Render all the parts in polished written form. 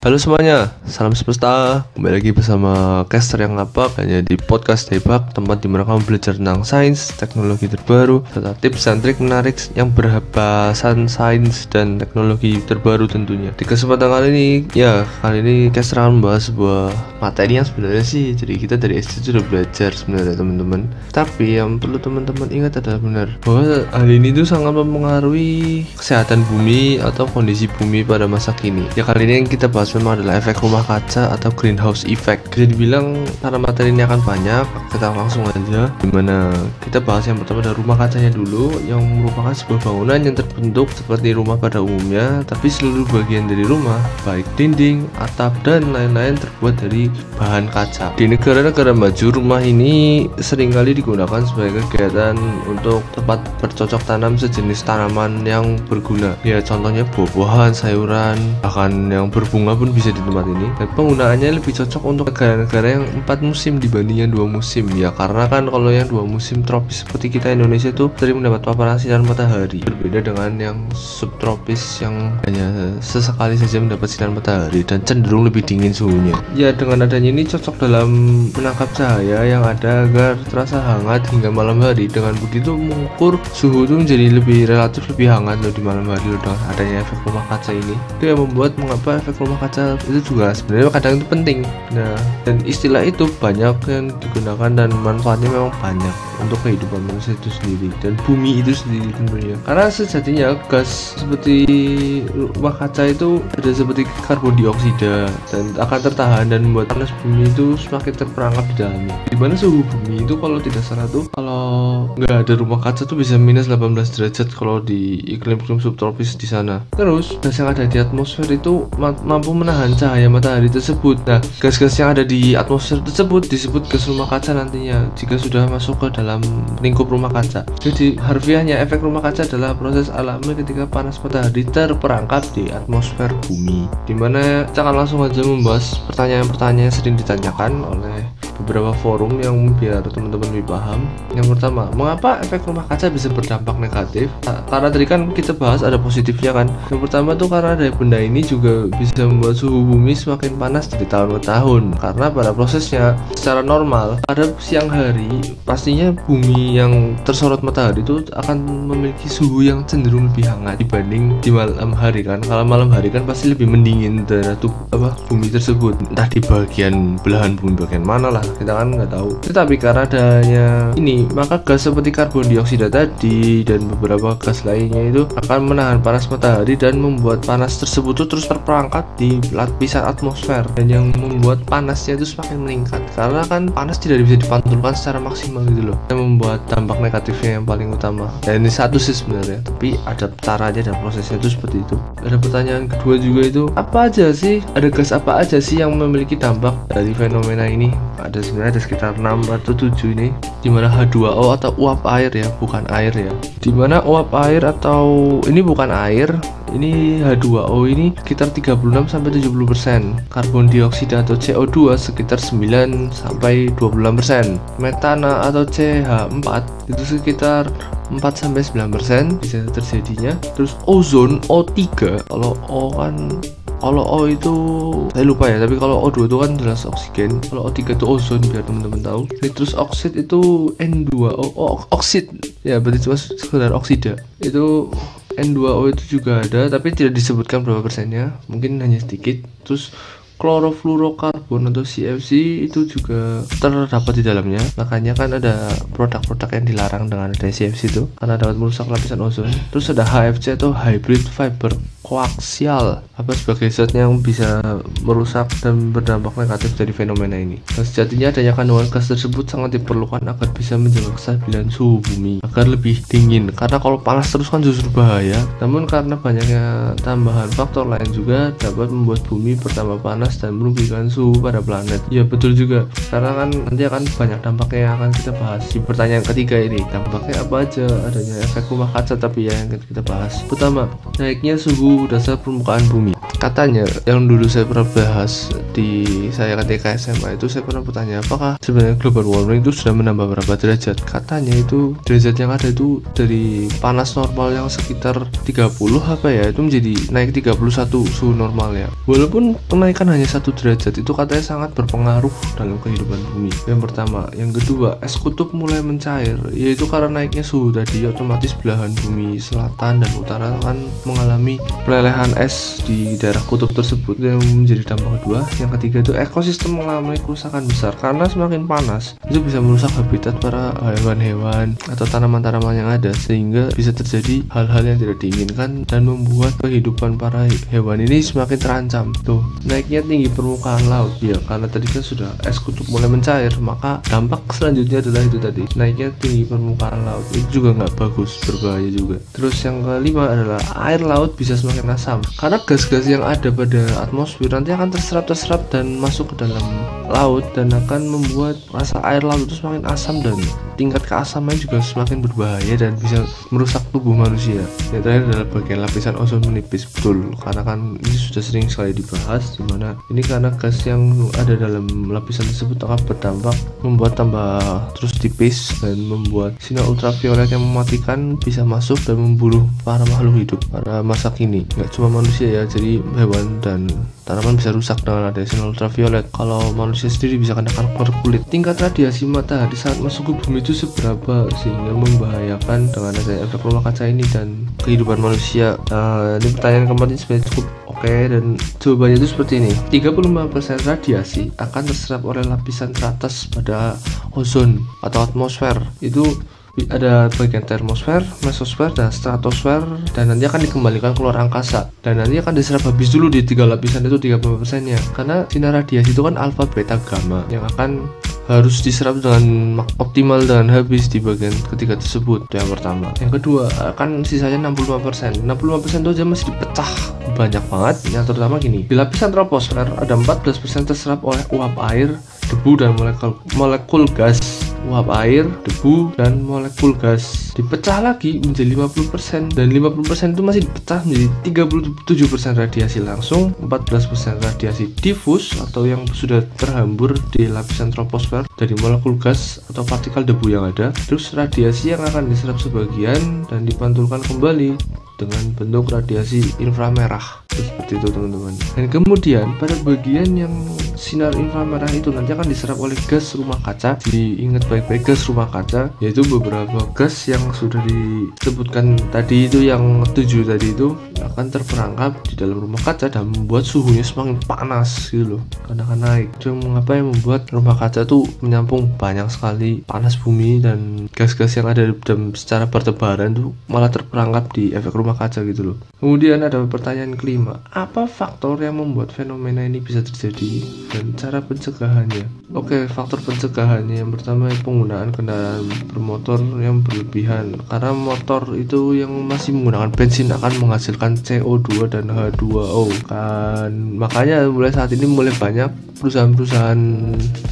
Halo semuanya, salam semesta. Kembali lagi bersama caster yang ngapak hanya di podcast Debak, tempat dimana kamu belajar tentang sains, teknologi terbaru, serta tips dan trik menarik yang berbahasan sains dan teknologi terbaru tentunya. Di kesempatan kali ini caster akan membahas sebuah materi yang sebenarnya sih, jadi kita dari SD sudah belajar sebenarnya teman-teman. Tapi yang perlu teman-teman ingat adalah benar bahwa hal ini tuh sangat mempengaruhi kesehatan bumi atau kondisi bumi pada masa kini. Ya kali ini yang kita bahas memang adalah efek rumah kaca atau greenhouse effect. Bisa dibilang karena materi ini akan banyak, kita langsung aja. Dimana kita bahas yang pertama adalah rumah kacanya dulu, yang merupakan sebuah bangunan yang terbentuk seperti rumah pada umumnya, tapi seluruh bagian dari rumah, baik dinding, atap, dan lain-lain terbuat dari bahan kaca. Di negara-negara maju, rumah ini seringkali digunakan sebagai kegiatan untuk tempat bercocok tanam sejenis tanaman yang berguna. Ya contohnya buah-buahan, sayuran, bahkan yang berbunga pun bisa di tempat ini. Dan penggunaannya lebih cocok untuk negara-negara yang 4 musim dibanding yang 2 musim. Ya karena kan kalau yang 2 musim tropis seperti kita Indonesia itu sering mendapat paparan sinar matahari, berbeda dengan yang subtropis yang hanya sesekali saja mendapat sinar matahari dan cenderung lebih dingin suhunya. Ya dengan adanya ini cocok dalam menangkap cahaya yang ada agar terasa hangat hingga malam hari. Dengan begitu mengukur suhu itu menjadi relatif lebih hangat loh di malam hari loh, dengan adanya efek rumah kaca ini. Itu yang membuat mengapa efek rumah kaca itu juga sebenarnya kadang itu penting. Nah, dan istilah itu banyak yang digunakan dan manfaatnya memang banyak untuk kehidupan manusia itu sendiri dan bumi itu sendiri tentunya. Karena sejatinya gas seperti rumah kaca itu ada seperti karbon dioksida dan akan tertahan dan membuat panas bumi itu semakin terperangkap di dalamnya. Dimana suhu bumi itu kalau tidak salah tuh kalau nggak ada rumah kaca tuh bisa minus 18 derajat kalau di iklim-iklim subtropis di sana. Terus gas yang ada di atmosfer itu mampu menahan cahaya matahari tersebut. Nah, gas-gas yang ada di atmosfer tersebut disebut gas rumah kaca nantinya jika sudah masuk ke dalam lingkup rumah kaca. Jadi harfiahnya efek rumah kaca adalah proses alami ketika panas matahari terperangkap di atmosfer bumi. Dimana kita akan langsung aja membahas pertanyaan-pertanyaan yang sering ditanyakan oleh beberapa forum yang biar teman-teman lebih paham. Yang pertama, mengapa efek rumah kaca bisa berdampak negatif? Karena tadi kan kita bahas ada positifnya kan. Yang pertama tuh karena dari benda ini juga bisa membuat suhu bumi semakin panas dari tahun ke tahun. Karena pada prosesnya secara normal pada siang hari pastinya bumi yang tersorot matahari itu akan memiliki suhu yang cenderung lebih hangat dibanding di malam hari kan. Kalau malam hari kan pasti lebih mendingin daerah bumi tersebut, entah di bagian belahan bumi bagian mana lah, kita kan nggak tahu. Tetapi karena adanya ini, maka gas seperti karbon dioksida tadi dan beberapa gas lainnya itu akan menahan panas matahari dan membuat panas tersebut tuh terus terperangkap di lapisan atmosfer, dan yang membuat panasnya itu semakin meningkat. Karena kan panas tidak bisa dipantulkan secara maksimal gitu loh, yang membuat dampak negatifnya yang paling utama. Dan ini satu sih sebenarnya, tapi ada caranya dan prosesnya itu seperti itu. Ada pertanyaan kedua juga itu, apa aja sih, ada gas apa aja sih yang memiliki dampak dari fenomena ini? Sebenarnya ada sekitar 6 atau 7 ini, dimana H2O atau uap air ya, bukan air ya. Dimana uap air atau ini bukan air, ini H2O ini sekitar 36-70%, karbon dioksida atau CO2 sekitar 9-26%, metana atau CH4 itu sekitar 4-9% bisa terjadinya. Terus ozon O3, kalau O itu saya lupa ya, tapi kalau O2 itu kan jelas oksigen, kalau O3 itu ozon biar teman-teman tahu. Nitrous oxide itu N2O, oksid ya, berarti cuma sekedar oksida. Itu N2O itu juga ada, tapi tidak disebutkan berapa persennya, mungkin hanya sedikit. Terus klorofluorokarbon atau CFC itu juga terdapat di dalamnya. Makanya kan ada produk-produk yang dilarang dengan adanya CFC itu karena dapat merusak lapisan ozon. Terus ada HFC atau hybrid fiber koaksial, sebagai zat yang bisa merusak dan berdampak negatif dari fenomena ini. Dan sejatinya adanya kandungan gas tersebut sangat diperlukan agar bisa menjaga kestabilan suhu bumi agar lebih dingin, karena kalau panas terus kan justru bahaya. Namun karena banyaknya tambahan faktor lain juga dapat membuat bumi bertambah panas dan merugikan suhu pada planet. Ya betul juga, karena kan nanti akan banyak dampaknya yang akan kita bahas di pertanyaan ketiga ini. Dampaknya apa aja adanya efek rumah kaca, tapi ya yang kita bahas. Pertama, naiknya suhu suhu dasar permukaan bumi. Katanya yang dulu saya pernah bahas di saya ketika SMA itu, saya pernah bertanya apakah sebenarnya global warming itu sudah menambah berapa derajat. Katanya itu derajat yang ada itu dari panas normal yang sekitar 30 apa ya, itu menjadi naik 31 suhu normalnya. Walaupun kenaikan hanya 1 derajat itu katanya sangat berpengaruh dalam kehidupan bumi. Yang pertama. Yang kedua, es kutub mulai mencair, yaitu karena naiknya suhu tadi otomatis belahan bumi selatan dan utara akan mengalami pelelehan es di daerah kutub tersebut yang menjadi dampak kedua. Yang ketiga itu ekosistem mengalami kerusakan besar karena semakin panas itu bisa merusak habitat para hewan-hewan atau tanaman-tanaman yang ada, sehingga bisa terjadi hal-hal yang tidak diinginkan dan membuat kehidupan para hewan ini semakin terancam. Tuh, naiknya tinggi permukaan laut ya, karena tadi kan sudah es kutub mulai mencair, maka dampak selanjutnya adalah itu tadi, naiknya tinggi permukaan laut. Itu juga nggak bagus, berbahaya juga. Terus yang kelima adalah air laut bisa semakin asam karena gas-gas yang ada pada atmosfer nanti akan terserap dan masuk ke dalam laut dan akan membuat rasa air laut itu semakin asam, dan tingkat keasaman juga semakin berbahaya dan bisa merusak tubuh manusia. Yang terakhir adalah bagian lapisan ozon menipis. Betul, karena kan ini sudah sering sekali dibahas, dimana ini karena gas yang ada dalam lapisan tersebut akan berdampak membuat tambah terus tipis dan membuat sinar ultraviolet yang mematikan bisa masuk dan membunuh para makhluk hidup pada masa kini. Nggak cuma manusia ya, jadi hewan dan tanaman bisa rusak dengan adanya sinar ultraviolet. Kalau manusia sendiri bisa kena kanker kulit. Tingkat radiasi matahari saat masuk ke bumi itu seberapa sehingga membahayakan dengan adanya efek rumah kaca ini dan kehidupan manusia? Ini pertanyaan keempat ini sebenarnya cukup oke, dan jawabannya itu seperti ini. 35% radiasi akan terserap oleh lapisan teratas pada ozon atau atmosfer. Itu ada bagian termosfer, mesosfer, dan stratosfer, dan nanti akan dikembalikan keluar angkasa, dan nanti akan diserap habis dulu di 3 lapisan itu 30% nya, karena sinar radiasi itu kan alfa, beta, gamma yang akan harus diserap dengan optimal dan habis di bagian ketiga tersebut. Itu yang pertama. Yang kedua, akan sisanya 65%. 65% itu aja masih dipecah banyak banget. Yang terutama gini, di lapisan troposfer ada 14% terserap oleh uap air, debu, dan molekul gas. Uap air, debu, dan molekul gas dipecah lagi menjadi 50%, dan 50% itu masih dipecah menjadi 37% radiasi langsung, 14% radiasi difus atau yang sudah terhambur di lapisan troposfer dari molekul gas atau partikel debu yang ada, terus radiasi yang akan diserap sebagian dan dipantulkan kembali dengan bentuk radiasi inframerah. Seperti itu teman-teman. Dan kemudian pada bagian yang sinar inframerah itu nanti akan diserap oleh gas rumah kaca. Diingat baik-baik, gas rumah kaca yaitu beberapa gas yang sudah disebutkan tadi itu, yang 7 tadi itu akan terperangkap di dalam rumah kaca dan membuat suhunya semakin panas gitu loh, karena akan naik. Itu mengapa yang membuat rumah kaca tuh menyampung banyak sekali panas bumi, dan gas-gas yang ada dalam secara bertebaran tuh malah terperangkap di efek rumah kaca gitu loh. Kemudian ada pertanyaan kelima, apa faktor yang membuat fenomena ini bisa terjadi dan cara pencegahannya? Oke, faktor pencegahannya yang pertama penggunaan kendaraan bermotor yang berlebihan, karena motor itu yang masih menggunakan bensin akan menghasilkan CO2 dan H2O kan. Makanya mulai saat ini mulai banyak perusahaan-perusahaan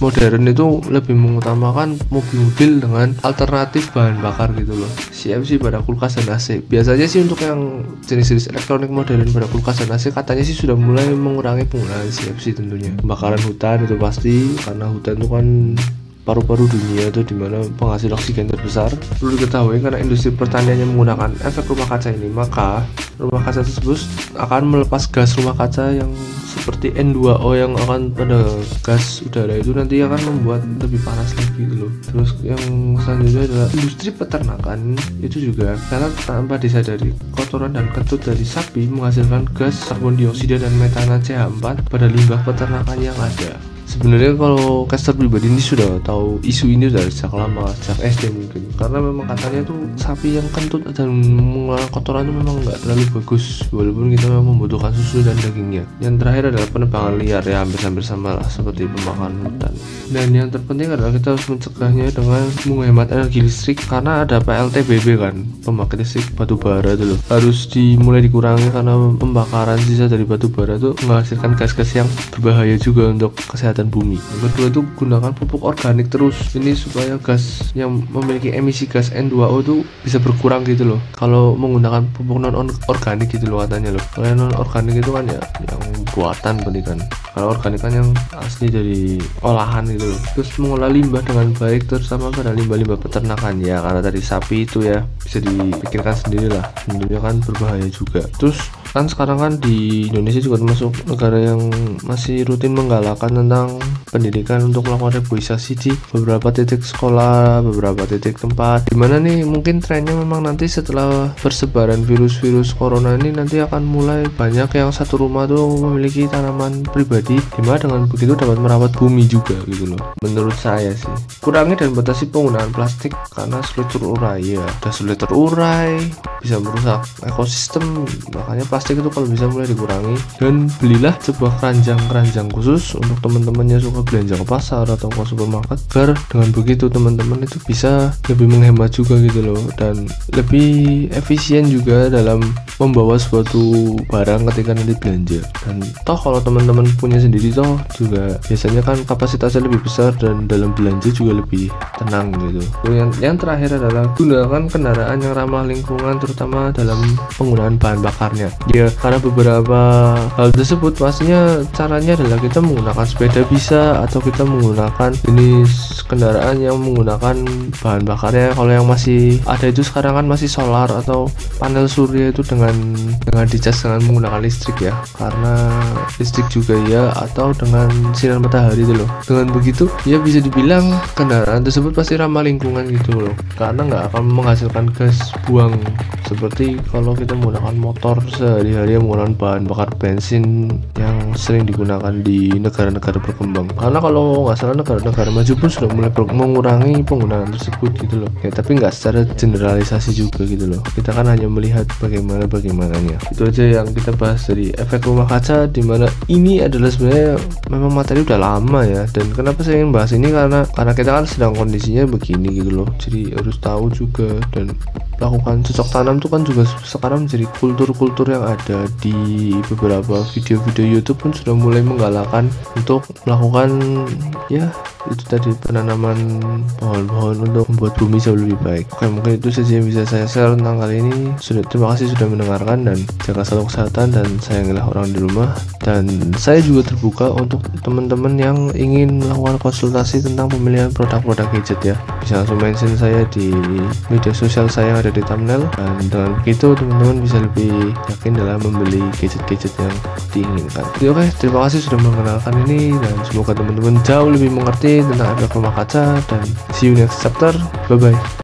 modern itu lebih mengutamakan mobil-mobil dengan alternatif bahan bakar gitu loh. CFC pada kulkas dan AC. Biasanya sih untuk yang jenis-jenis elektronik modern pada kulkas dan AC katanya sih sudah mulai mengurangi penggunaan CFC tentunya. Pembakaran hutan itu pasti, karena hutan itu kan paru-paru dunia itu dimana penghasil oksigen terbesar. Perlu diketahui karena industri pertanian yang menggunakan efek rumah kaca ini, maka rumah kaca tersebut akan melepas gas rumah kaca yang seperti N2O yang akan pada gas udara itu nanti akan membuat lebih panas lagi gitu loh. Terus yang selanjutnya adalah industri peternakan itu juga, karena tanpa disadari kotoran dan kentut dari sapi menghasilkan gas karbon dioksida dan metana CH4 pada limbah peternakan yang ada. Sebenarnya kalau caster pribadi ini sudah tahu isu ini dari sejak lama, sejak SD mungkin, karena memang katanya tuh sapi yang kentut dan mengeluarkan kotoran itu memang nggak terlalu bagus, walaupun kita memang membutuhkan susu dan dagingnya. Yang terakhir adalah penebangan liar, ya hampir sama lah seperti pembakaran hutan. Dan yang terpenting adalah kita harus mencegahnya dengan menghemat energi listrik, karena ada PLTBB kan, pembangkit listrik batu bara itu loh, harus dimulai dikurangi karena pembakaran sisa dari batu bara itu menghasilkan gas-gas yang berbahaya juga untuk kesehatan penghangat bumi. Yang kedua itu gunakan pupuk organik terus, ini supaya gas yang memiliki emisi gas N2O itu bisa berkurang gitu loh kalau menggunakan pupuk non organik gitu loh katanya loh. Kalau non organik itu kan ya yang buatan berarti kan, kalau organik kan yang asli dari olahan gitu loh. Terus mengolah limbah dengan baik, terutama pada limbah-limbah peternakan ya, karena dari sapi itu ya bisa dipikirkan sendiri lah, tentunya kan berbahaya juga. Terus kan sekarang kan di Indonesia juga termasuk negara yang masih rutin menggalakkan tentang pendidikan untuk melakukan reboisasi di beberapa titik sekolah, beberapa titik tempat, dimana nih mungkin trennya memang nanti setelah persebaran virus corona ini nanti akan mulai banyak yang satu rumah tuh memiliki tanaman pribadi, dimana dengan begitu dapat merawat bumi juga gitu loh. Menurut saya sih kurangi dan batasi penggunaan plastik karena sulit terurai ya, udah sulit terurai bisa merusak ekosistem, makanya plastik itu kalau bisa mulai dikurangi. Dan belilah sebuah keranjang khusus untuk teman-teman yang suka belanja ke pasar atau ke supermarket, agar dengan begitu teman-teman itu bisa lebih menghemat juga gitu loh, dan lebih efisien juga dalam membawa suatu barang ketika nanti belanja. Dan toh kalau teman-teman punya sendiri toh juga biasanya kan kapasitasnya lebih besar dan dalam belanja juga lebih tenang gitu. Yang terakhir adalah gunakan kendaraan yang ramah lingkungan, terutama dalam penggunaan bahan bakarnya ya, karena beberapa hal tersebut pastinya caranya adalah kita menggunakan sepeda bisa, atau kita menggunakan jenis kendaraan yang menggunakan bahan bakarnya. Kalau yang masih ada itu sekarang kan masih solar atau panel surya itu dengan dicas dengan menggunakan listrik ya, karena listrik juga ya, atau dengan sinar matahari itu loh. Dengan begitu ya bisa dibilang kendaraan tersebut pasti ramah lingkungan gitu loh, karena nggak akan menghasilkan gas buang seperti kalau kita menggunakan motor sehari-hari yang menggunakan bahan bakar bensin yang sering digunakan di negara-negara berkembang. Karena kalau nggak salah negara-negara maju pun sudah mulai mengurangi penggunaan tersebut gitu loh ya, tapi nggak secara generalisasi juga gitu loh, kita kan hanya melihat bagaimananya. Itu aja yang kita bahas dari efek rumah kaca, dimana ini adalah sebenarnya memang materi udah lama ya, dan kenapa saya ingin bahas ini karena kita kan sedang kondisinya begini gitu loh, jadi harus tahu juga. Dan lakukan cocok tanam itu kan juga sekarang menjadi kultur yang ada di beberapa video-video YouTube pun sudah mulai menggalakkan untuk melakukan ya itu tadi, penanaman pohon-pohon untuk membuat bumi jauh lebih baik. Oke, mungkin itu saja yang bisa saya share tentang kali ini. Terima kasih sudah mendengarkan, dan jaga selalu kesehatan, dan sayangilah orang di rumah. Dan saya juga terbuka untuk teman-teman yang ingin melakukan konsultasi tentang pemilihan produk-produk gadget ya, bisa langsung mention saya di media sosial saya yang ada di thumbnail, dan dengan begitu teman-teman bisa lebih yakin dalam membeli gadget-gadget yang diinginkan. Jadi oke, terima kasih sudah mengenalkan ini, dan semoga teman-teman jauh lebih mengerti tentang efek rumah kaca, dan see you next chapter. Bye bye.